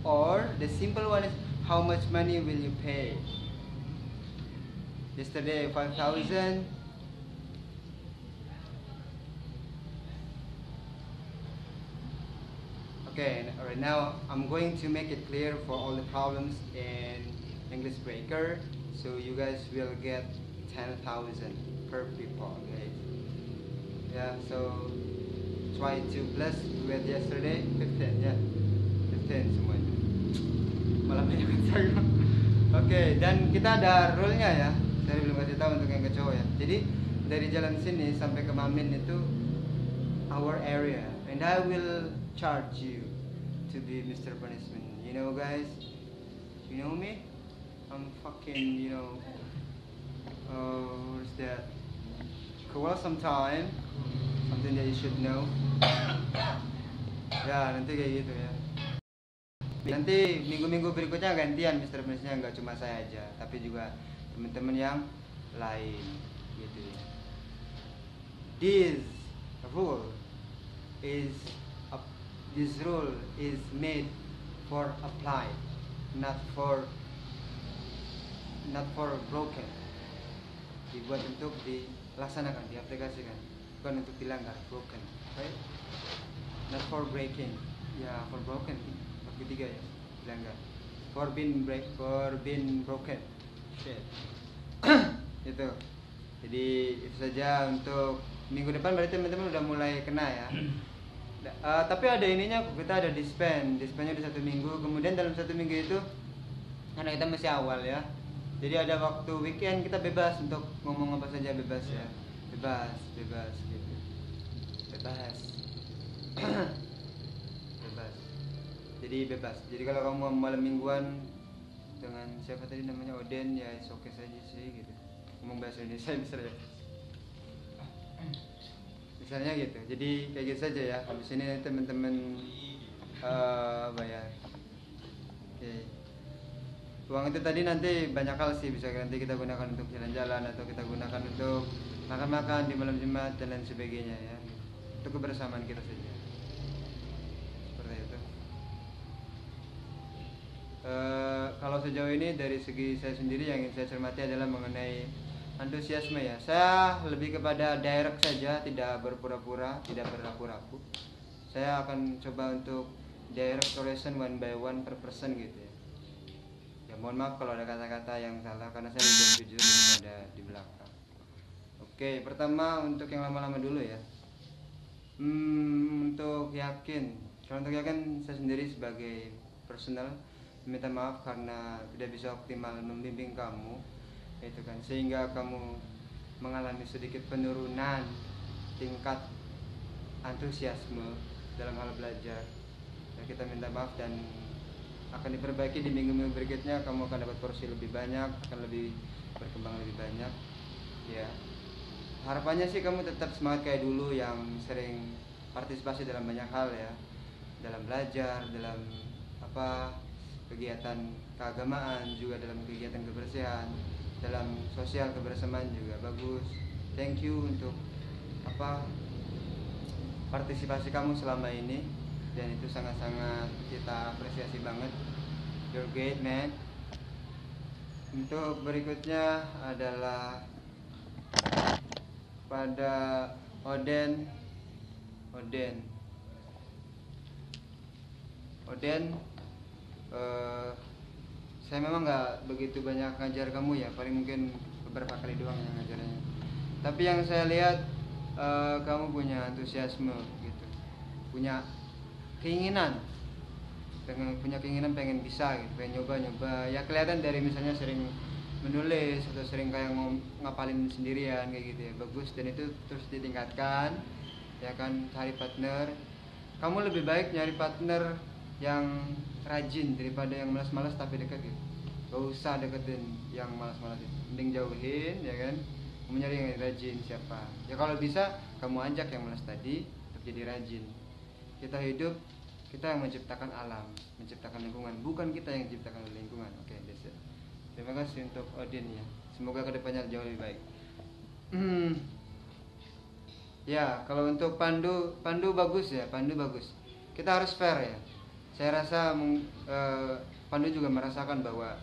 S1: Or the simple one is how much money will you pay? Yesterday 5,000. Okay, right now I'm going to make it clear for all the problems in English breaker, so you guys will get 10,000 per people. Okay. Yeah, so try to plus with yesterday 15, yeah, 15 semuanya. Malah banyak saya. Oke, dan kita ada rule-nya ya. Saya belum kasih tahu untuk yang ke cowok ya. Jadi dari jalan sini sampai ke Mamin itu our area, and I will charge you to be Mr. Punishment. You know, guys, you know me? I'm fucking, what's that? Cool sometime, something that you should know. Ya, nanti kayak gitu ya. Nanti minggu-minggu berikutnya gantian Mr. Punishment, nggak cuma saya aja, tapi juga teman-teman yang lain gitu ya. This rule is made for apply, not for broken. Dibuat untuk dilaksanakan, diaplikasikan, bukan untuk dilanggar, broken, right? Not for breaking, ya for broken, ketiga ya, dilanggar. For being broken, shit. Itu. Jadi itu saja untuk minggu depan, berarti teman-teman udah mulai kena ya. Tapi ada ininya, kita ada dispennya di 1 minggu. Kemudian dalam 1 minggu itu, karena kita masih awal ya, jadi ada waktu weekend kita bebas untuk ngomong apa saja, bebas ya, bebas gitu, bebas. Bebas. Jadi bebas. Jadi kalau kamu malam mingguan dengan siapa tadi namanya, Oden, ya oke saja sih gitu. Ngomong bahasa Indonesia misalnya gitu. Jadi kayak gitu saja ya. Habis ini teman-teman bayar. Oke. Uang itu tadi nanti banyak hal sih, bisa nanti kita gunakan untuk jalan-jalan atau kita gunakan untuk makan-makan di malam Jumat dan lain sebagainya ya. Untuk kebersamaan kita saja. Seperti itu. Kalau sejauh ini dari segi saya sendiri yang ingin saya cermati adalah mengenai antusiasme ya. Saya lebih kepada direct saja, tidak berpura-pura, tidak berapu-rapu. Saya akan coba untuk direct correction one by one per person gitu ya. Mohon maaf kalau ada kata-kata yang salah karena saya lebih jujur daripada di belakang. Oke, pertama untuk yang lama-lama dulu ya. Untuk yakin, kalau untuk yakin saya sendiri sebagai personal minta maaf karena tidak bisa optimal membimbing kamu, itu kan, sehingga kamu mengalami sedikit penurunan tingkat antusiasme dalam hal belajar. Ya, kita minta maaf dan akan diperbaiki di minggu-minggu berikutnya. Kamu akan dapat porsi lebih banyak, akan lebih berkembang lebih banyak. Ya, harapannya sih kamu tetap semangat kayak dulu yang sering partisipasi dalam banyak hal ya, dalam belajar, dalam kegiatan keagamaan, juga dalam kegiatan kebersihan, dalam sosial kebersamaan juga bagus. Thank you untuk partisipasi kamu selama ini, dan itu sangat-sangat kita apresiasi banget. You're great man. Untuk berikutnya adalah pada Oden. Saya memang nggak begitu banyak ngajar kamu ya, paling mungkin beberapa kali doang yang ngajarnya. Tapi yang saya lihat kamu punya antusiasme gitu, punya keinginan pengen bisa gitu, pengen nyoba ya, kelihatan dari misalnya sering menulis atau sering kayak ngapalin sendirian kayak gitu ya, bagus. Dan itu terus ditingkatkan ya kan. Cari partner, kamu lebih baik nyari partner yang rajin daripada yang malas-malas tapi dekat gitu. Gak usah deketin yang malas-malas itu, mending jauhin ya kan. Kamu nyari yang rajin siapa ya, kalau bisa kamu ajak yang malas tadi untuk jadi rajin. Kita hidup, kita yang menciptakan alam, menciptakan lingkungan, bukan kita yang menciptakan lingkungan. Oke, that's it. Terima kasih untuk Odin ya, semoga kedepannya jauh lebih baik. Ya, kalau untuk Pandu bagus ya, Pandu bagus. Kita harus fair ya. Saya rasa Pandu juga merasakan bahwa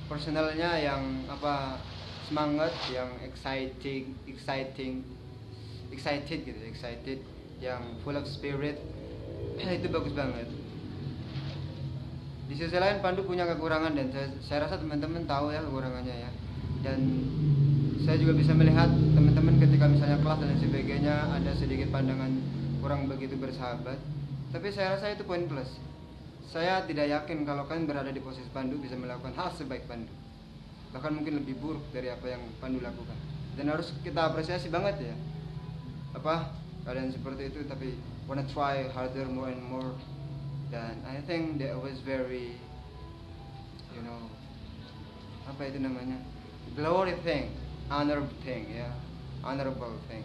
S1: personalnya yang semangat, yang excited gitu, yang full of spirit. Itu bagus banget. Di sisi lain Pandu punya kekurangan, dan saya rasa teman-teman tahu ya kekurangannya ya. Dan saya juga bisa melihat teman-teman ketika misalnya kelas dan sebagainya ada sedikit pandangan kurang begitu bersahabat. Tapi saya rasa itu poin plus. Saya tidak yakin kalau kalian berada di posisi Pandu bisa melakukan hal sebaik Pandu, bahkan mungkin lebih buruk dari apa yang Pandu lakukan. Dan harus kita apresiasi banget ya, keadaan seperti itu, tapi wanna try harder, more and more. Dan I think that was very, glory thing, honorable thing ya, honorable thing.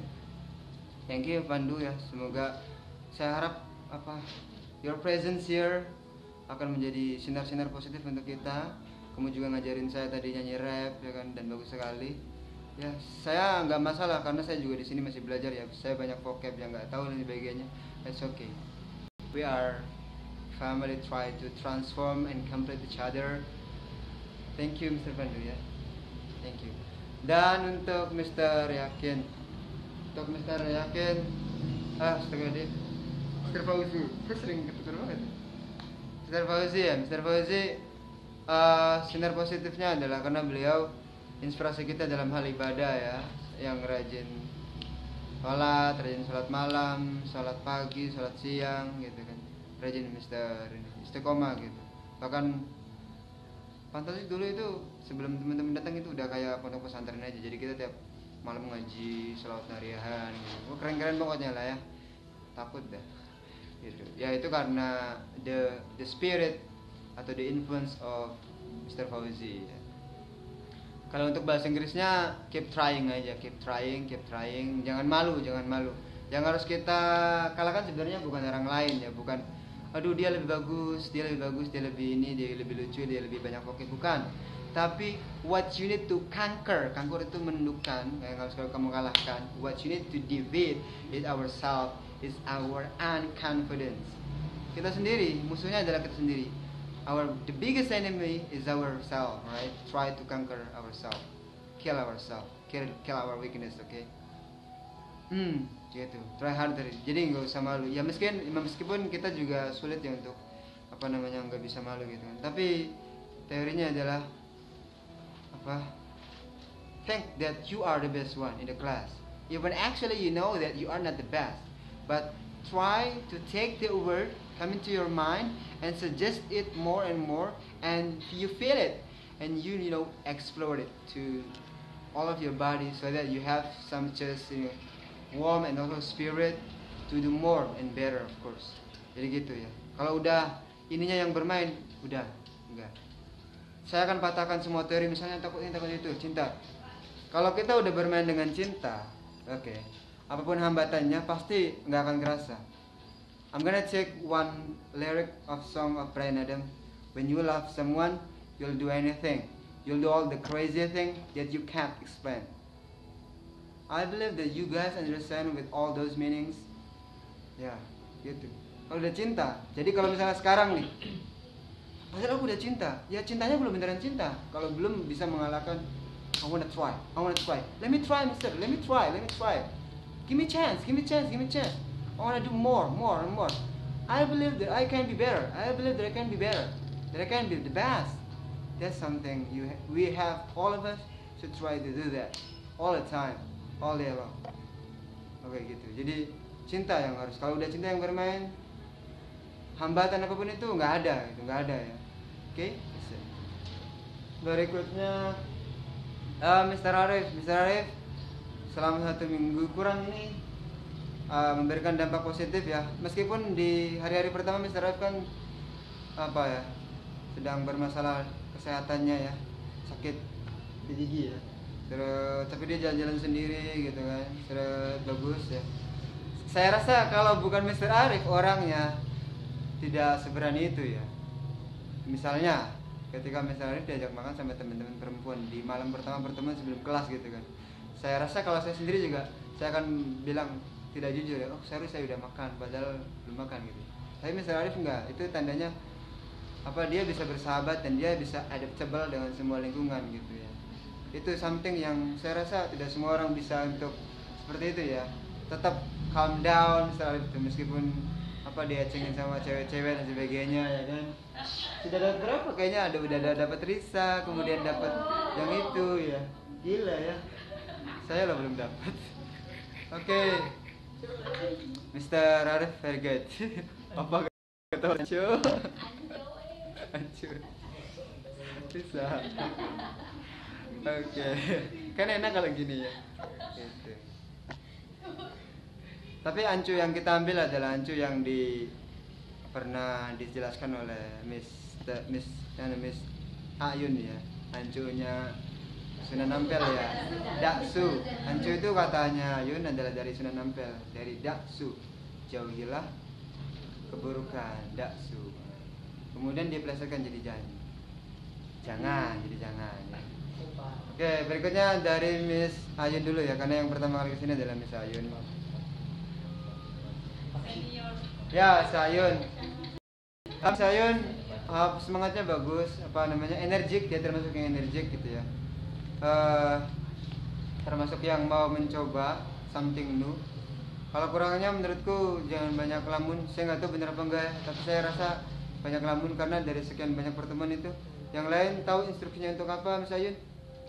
S1: Thank you Pandu ya, semoga, saya harap your presence here akan menjadi sinar-sinar positif untuk kita. Kamu juga ngajarin saya tadi nyanyi rap ya kan, dan bagus sekali. Ya, saya nggak masalah karena saya juga di sini masih belajar ya. Saya banyak vocab yang nggak tahu dan sebagainya. It's okay. We are family, try to transform and complete each other. Thank you Mr. Pandu ya. Thank you. Dan untuk Mr. Yakin, setengah deh. Mr. Fauzi, saya sering ketukar banget. Mr. Fauzi, sinar positifnya adalah karena beliau inspirasi kita dalam hal ibadah ya, yang rajin sholat malam, sholat pagi, sholat siang gitu kan, rajin istiqomah gitu. Bahkan fantasi dulu itu sebelum teman-teman datang itu udah kayak pondok pesantren aja, jadi kita tiap malam ngaji, sholat narihan gitu. Keren-keren pokoknya lah ya, takut dah gitu. Ya itu karena the spirit atau the influence of Mr. Fauzi ya. Kalau untuk bahasa Inggrisnya keep trying aja, keep trying, jangan malu. Yang harus kita kalahkan sebenarnya bukan orang lain ya, bukan aduh dia lebih bagus, dia lebih ini, dia lebih lucu, dia lebih banyak oke, bukan. Tapi what you need to conquer itu menundukkan, yang harus kamu kalahkan. What you need to defeat is ourselves, is our unconfidence. Kita sendiri, musuhnya adalah kita sendiri. The biggest enemy is ourselves, right? Try to conquer ourselves, kill ourselves, kill our weakness, okay? Gitu. Try harder. Jadi nggak usah malu. Ya meskipun kita juga sulit ya untuk apa namanya nggak bisa malu gitu kan. Tapi teorinya adalah apa? Think that you are the best one in the class, even actually you know that you are not the best, but try to take the word come into your mind and suggest it more and more, and you feel it, and you know explore it to all of your body so that you have some just warm and also spirit to do more and better of course. Jadi gitu ya. Kalau udah ininya yang bermain, udah enggak. Saya akan patahkan semua teori misalnya takut ini takut itu, cinta. Kalau kita udah bermain dengan cinta, oke, apapun hambatannya pasti nggak akan kerasa. I'm gonna take one lyric of song of Bryan Adams. When you love someone, you'll do anything. You'll do all the crazy thing that you can't explain. I believe that you guys understand with all those meanings. Ya, gitu. Kalau udah cinta, jadi kalau misalnya sekarang nih, padahal aku udah cinta, ya cintanya belum beneran cinta. Kalau belum bisa mengalahkan, I wanna try. Let me try, mister. Let me try. Give me chance. I wanna do more. I believe that I can be better. That I can be the best. That's something we have, all of us should try to do that all the time, all day long. Oke, gitu. Jadi cinta yang harus. Kalau udah cinta yang bermain, hambatan apapun itu nggak ada ya. Oke. Berikutnya Mr. Arif selama 1 minggu kurang ini memberikan dampak positif ya. Meskipun di hari-hari pertama Mr. Arif kan apa ya, sedang bermasalah kesehatannya ya, sakit di gigi ya. Terus tapi dia jalan-jalan sendiri gitu kan, terus bagus ya. Saya rasa kalau bukan Mr. Arif orangnya tidak seberani itu ya. Misalnya ketika misalnya diajak makan sama teman-teman perempuan di malam pertama pertemuan sebelum kelas gitu kan, saya rasa kalau saya sendiri juga saya akan bilang tidak jujur ya, saya udah makan padahal belum makan gitu. Tapi Mr. Arif enggak, itu tandanya apa, dia bisa bersahabat dan dia bisa adaptable dengan semua lingkungan gitu ya. Itu something yang saya rasa tidak semua orang bisa untuk seperti itu ya. Tetap calm down Mr. Arif itu, meskipun apa dia cengin sama cewek-cewek dan sebagainya ya kan. Sudah dapat berapa kayaknya, udah dapat Risa, kemudian dapat yang itu ya. Gila ya. Saya lo belum dapat. Oke. Mr. Arif very good. Apa kata Ancu? Bisa. Oke. Kan enak kalau gini ya. Gitu. Tapi Ancu yang kita ambil adalah Ancu yang pernah dijelaskan oleh Miss Ayun ya. Ancunya Sunan Ampel ya. Daksu. Ancu itu katanya Ayun adalah dari Sunan Ampel, dari Daksu. Jauhilah keburukan, Daksu. Kemudian dipelesetkan jadi jangan ya. Oke, berikutnya dari Miss Ayun dulu ya, karena yang pertama kali kesini adalah Miss Ayun. Ya, Sayun. Sayun semangatnya bagus, energik, dia termasuk yang energik gitu ya. Termasuk yang mau mencoba something new. Kalau kurangnya menurutku jangan banyak lamun. Saya nggak tahu benar apa enggak, tapi saya rasa banyak lamun karena dari sekian banyak pertemuan itu, yang lain tahu instruksinya untuk apa, Mas Ayun,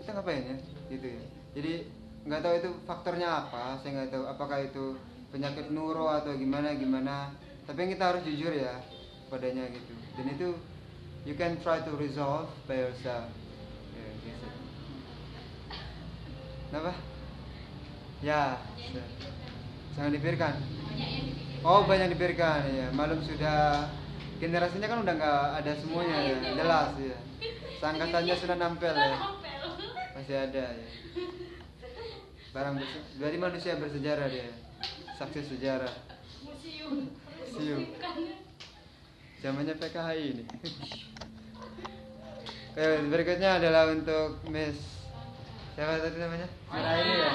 S1: kita ngapain ya, gitu ya. Jadi nggak tahu itu faktornya apa, saya nggak tahu apakah itu penyakit neuro atau gimana. Tapi yang kita harus jujur ya padanya gitu. Dan itu you can try to resolve by yourself. Ya, gitu. Kenapa? Ya, jangan dipikirkan. Oh, banyak dipikirkan ya. Malum sudah generasinya kan udah nggak ada semuanya ya, jelas ya. Seangkatannya sudah nampel ya. Masih ada ya. Berarti manusia bersejarah dia. Saksi sejarah. Museum. Zamannya PKHI ini. Oke, berikutnya adalah untuk Miss siapa tadi namanya? Raini ya.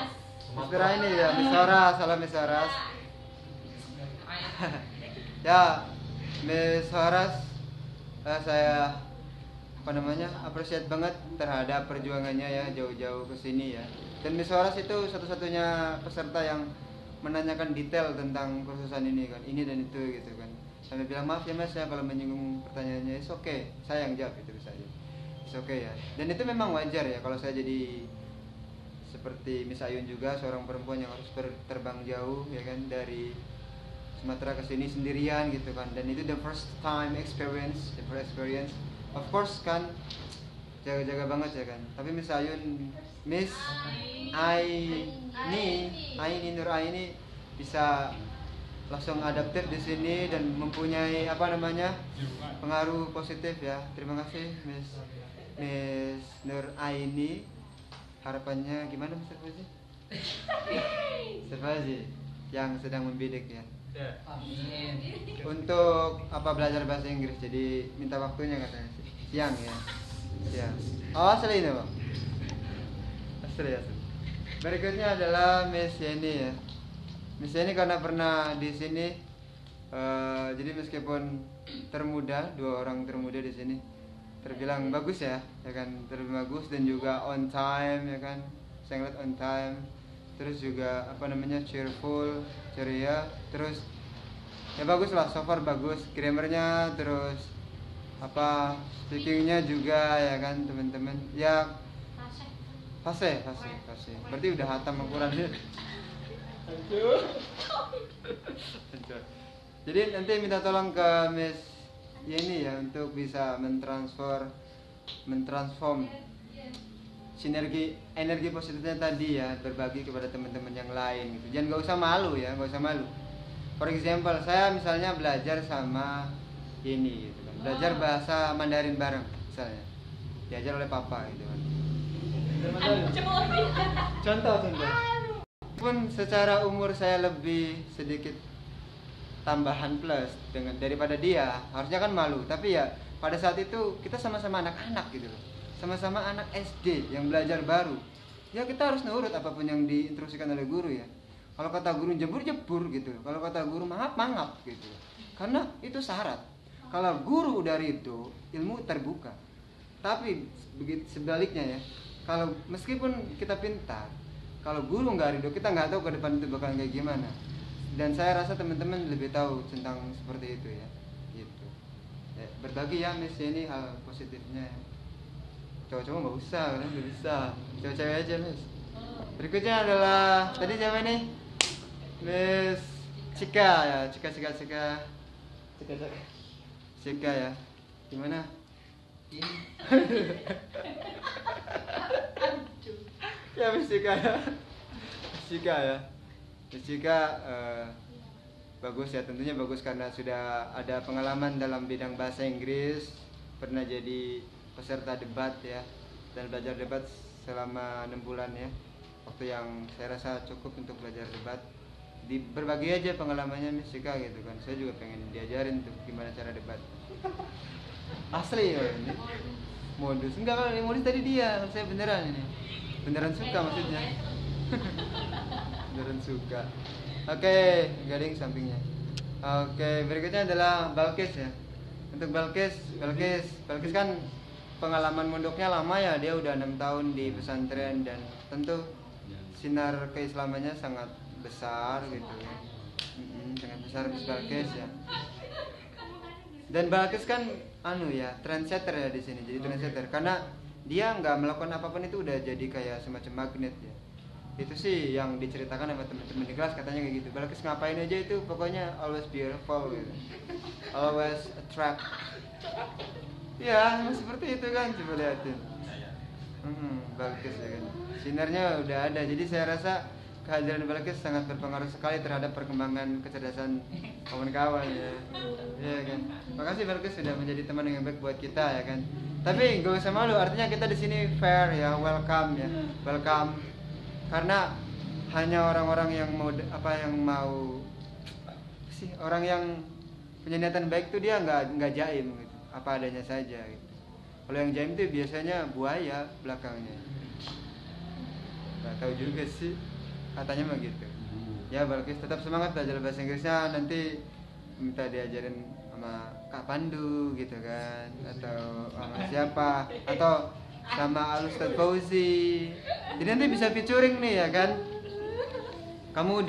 S1: Miss Raini ya, Miss Horas, salam Miss Horas. Ya, Miss Horas, saya appreciate banget terhadap perjuangannya ya, jauh-jauh ke sini ya. Dan Miss Horas itu satu-satunya peserta yang menanyakan detail tentang kursusan ini kan, ini dan itu gitu kan. sampai bilang maaf ya mas ya kalau menyinggung pertanyaannya. It's okay, saya yang jawab itu bisa aja. It's okay ya. Dan itu memang wajar ya kalau saya jadi seperti Miss Ayun juga, seorang perempuan yang harus terbang jauh ya kan dari Sumatera ke sini sendirian gitu kan. Dan itu the first experience. Of course kan jaga-jaga banget ya kan. Tapi Miss Ayun, Miss Aini Nur Aini bisa langsung adaptif di sini dan mempunyai pengaruh positif ya. Terima kasih Miss Nur Aini. Harapannya gimana Mr. Fauzi? Mr. Fauzi yang sedang membidik ya.
S5: Amin.
S1: Untuk belajar bahasa Inggris, jadi minta waktunya katanya siang ya. Ya. Oh asli ini Bang. Asli. Berikutnya adalah Miss Yeni ya. Miss Yeni karena pernah di sini, jadi meskipun termuda, 2 orang termuda di sini, terbilang bagus ya kan, terbilang bagus dan juga on time ya kan, saya ngeliat on time, terus juga cheerful, ceria, terus ya bagus lah, so far bagus, grammarnya, terus speakingnya juga ya kan teman-teman, ya fase, berarti udah hatam Al-Quran ya. Jadi nanti minta tolong ke Miss Yeni ya untuk bisa mentransform energi positifnya tadi ya, berbagi kepada teman-teman yang lain gitu. Jangan nggak usah malu ya, nggak usah malu. For example, saya misalnya belajar sama Yeni gitu kan, belajar bahasa Mandarin bareng misalnya, diajar oleh papa gitu kan. Contoh. Pun secara umur saya lebih sedikit tambahan plus daripada dia, harusnya kan malu. Tapi ya pada saat itu kita sama-sama anak-anak gitu loh, sama-sama anak SD yang belajar baru. Ya kita harus nurut apapun yang diinstruksikan oleh guru ya. Kalau kata guru jebur gitu, kalau kata guru mangap gitu. Karena itu syarat. Kalau guru udah ridho, ilmu terbuka. Tapi begitu sebaliknya ya, kalau meskipun kita pintar, kalau guru nggak ridho, kita nggak tahu ke depan itu bakal kayak gimana. Dan saya rasa teman-teman lebih tahu tentang seperti itu ya, gitu. Ya, berbagi ya Miss ini hal positifnya. Cowok-cowok nggak usah, kalian nggak bisa. Cewek-cewek aja Miss. Berikutnya adalah tadi siapa nih? Miss Cika ya, Cika ya. Gimana? Ya Miss Cika ya. Miss Cika bagus ya, tentunya bagus karena sudah ada pengalaman dalam bidang bahasa Inggris, pernah jadi peserta debat ya, dan belajar debat selama 6 bulan ya, waktu yang saya rasa cukup untuk belajar debat. Berbagi aja pengalamannya Miss Cika gitu kan, saya juga pengen diajarin tuh gimana cara debat. Asli ya ini modus, enggak kalau modus tadi dia, saya beneran suka maksudnya. Beneran suka. Oke, garing sampingnya. Oke, berikutnya adalah Balkis ya. Untuk Balkis kan pengalaman mondoknya lama ya, dia udah 6 tahun di pesantren dan tentu sinar keislamannya sangat besar gitu ya. Sangat besar Balkis ya. Dan Balkis kan trendsetter ya di sini, jadi trendsetter karena dia nggak melakukan apapun itu udah jadi kayak semacam magnet ya. Itu sih yang diceritakan sama teman-teman di kelas, katanya kayak gitu. Balkis ngapain aja itu pokoknya always beautiful gitu, always attract. Ya seperti itu kan, coba liatin. Balkis ya kan, sinarnya udah ada. Jadi saya rasa kehadiran Balkis sangat berpengaruh sekali terhadap perkembangan kecerdasan kawan-kawan ya. Iya kan. Makasih Balkis sudah menjadi teman yang baik buat kita ya kan. Tapi gak usah malu, artinya kita di sini fair ya, welcome ya, welcome. Karena hanya orang-orang yang orang yang punya niatan baik tuh dia nggak jaim gitu, apa adanya saja gitu. Kalau yang jaim tuh biasanya buaya belakangnya. Nggak tahu juga sih, katanya mah gitu. Ya Balkis tetap semangat belajar bahasa Inggrisnya, nanti minta diajarin sama Kak Pandu gitu kan, atau sama siapa, atau sama Ustadz Fauzi. Jadi nanti bisa featuring nih ya kan. Kamu